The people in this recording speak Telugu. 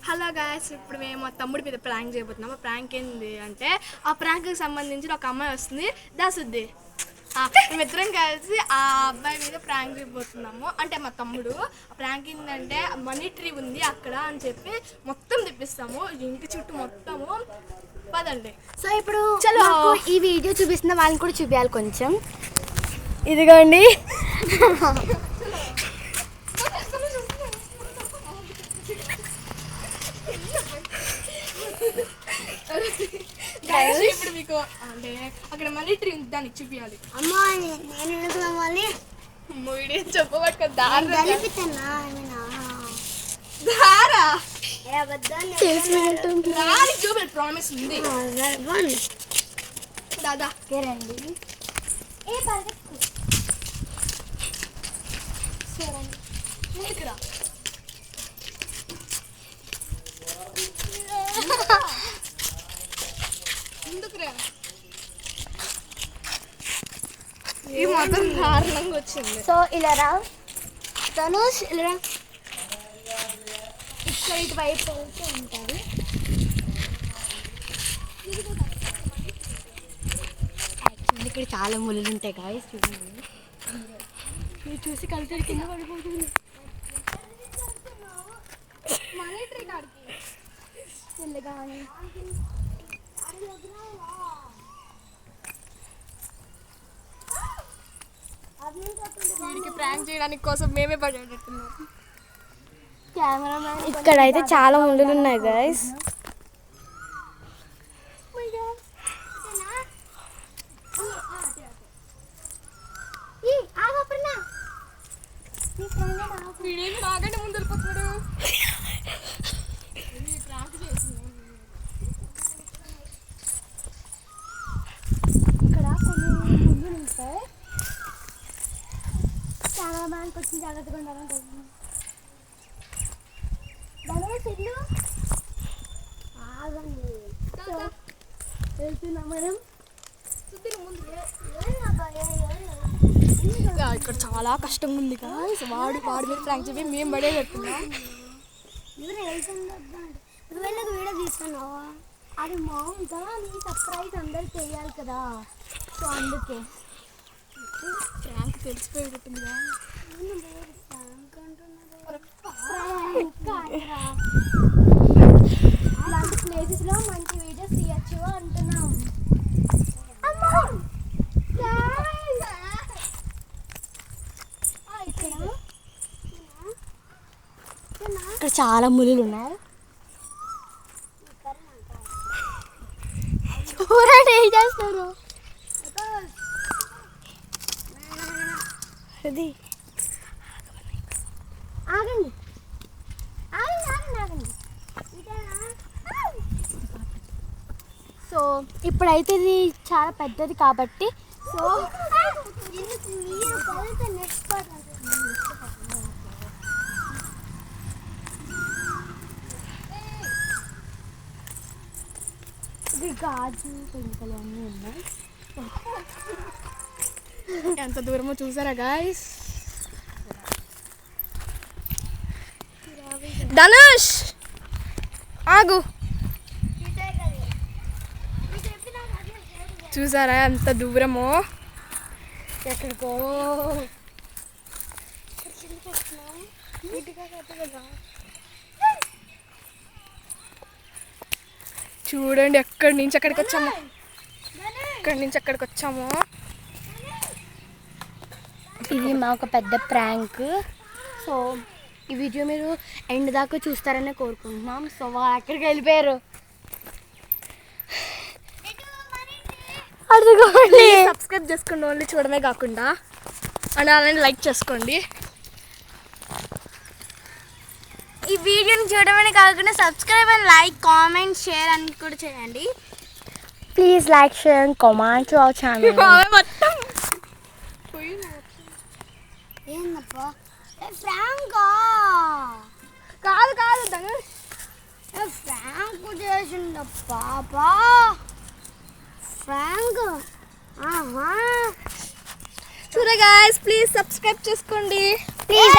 హలో గాయస్, ఇప్పుడు మేము మా తమ్ముడి మీద ప్రాంక్ చేయబోతున్నాము. ఆ ప్రాంక్ ఏంటి అంటే, ఆ ప్రాంక్కి సంబంధించిన ఒక అమ్మాయి వస్తుంది, దాసుద్ది. మేమిద్దరం కలిసి ఆ అబ్బాయి మీద ప్రాంక్ చేయబోతున్నాము. అంటే మా తమ్ముడు ప్రాంక్ ఏంటంటే, మనీ ట్రీ ఉంది అక్కడ అని చెప్పి మొత్తం తెప్పిస్తాము, ఇంటి చుట్టూ మొత్తము. పదండి. సో ఇప్పుడు చలో ఈ వీడియో చూపిస్తున్న వాళ్ళని కూడా చూపించాలి కొంచెం. ఇదిగోండి. ఇప్పుడు మీకు అంటే అక్కడ మనీ ట్రీ ఉంది, దాన్ని చూపించాలి. అమ్మా నేను మళ్ళీ వీడియో చెప్పబట్టుకో దారా చూపి ప్రామిస్ ఉంది. దాదా రండి. ముందుకురా. ముందుకురా. ఈ మాత్రం దారుణంగా వచ్చింది. సో ఇలా రా ధనుష్, ఇలా రా. ఇక్కడ ఇటువైపు ఉంటుంది. యాక్చువల్లీ ఇక్కడ చాలా ముళ్ళు ఉంటాయి గాయస్, చూడండి. మీరు చూసి కలిసి కింద పడిపోతుంది. వీడికి ప్రాంక్ చేయడానికి కోసం మేమే పడేటట్టున్నాం. ఇక్కడైతే చాలా ముళ్ళు ఉన్నాయి గాయస్. వీడేమి నాకంటే ముందు వెళ్ళిపోతున్నాడు. ఇక్కడ కొన్ని ముళ్ళు ఉంటాయి, చాలా బాగా వచ్చింది. జాగ్రత్తగా ఉండాలని ఆగండి. వెళ్తున్నాం మనం. ఇక్కడ చాలా కష్టంగా ఉంది గాయ్స్. వాడి మీద ప్రాంక్ చెప్పి మేము పడేటట్టున్నాం. వెళ్ళకు వీడియో తీసుకున్నావా? అది మామూలుగా నీ సర్ప్రైజ్ అందరికి తెలియాలి కదా, సో అందుకే ప్రాంక్ తెలిసిపోయేటట్టుందిగా. ఇలాంటి ప్లేసెస్లో మంచి వీడియోస్ తీయచ్చు అంటున్నాం. ఇక్కడ చాలా ముళ్ళు ఉన్నాయి. చూడండి ఏం చేస్తారు. అది ఆగండి, ఆగండి, ఆగండి. సో ఇప్పుడైతే ఇది చాలా పెద్దది కాబట్టి, సో ఇది గాజు పెంకలు అన్నీ ఉన్నాయి. ఎంత దూరమో చూసారా గాయ్స్. ధనుష్ ఆగు. చూసారా ఎంత దూరమో. ఎక్కడికో చూడండి ఎక్కడి నుంచి అక్కడికి వచ్చాము, ఇక్కడి నుంచి అక్కడికి వచ్చాము. ఇది మాకు పెద్ద ప్రాంక్. సో ఈ వీడియో మీరు ఎండ్ దాకా చూస్తారని కోరుకుంటున్నాం. సో వాళ్ళు ఎక్కడికి వెళ్ళిపోయారు అడుగుకోండి. సబ్స్క్రైబ్ చేసుకోండి, ఓన్లీ చూడమే కాకుండా అండ్ అలానే లైక్ చేసుకోండి. ఈ వీడియోని చూడమని కాకుండా subscribe and like, comment, share అని కూడా చేయండి. Please like, share and comment to our channel. మొత్తం ఏందప్పా ఫ్రాంకా? కాదు కాదు ధనుష్, ఫ్రాంక్ చేసిండ పాపా. ఫ్రాంక్ చూడ గాయ్స్, ప్లీజ్ సబ్స్క్రైబ్ చేసుకోండి. ప్లీజ్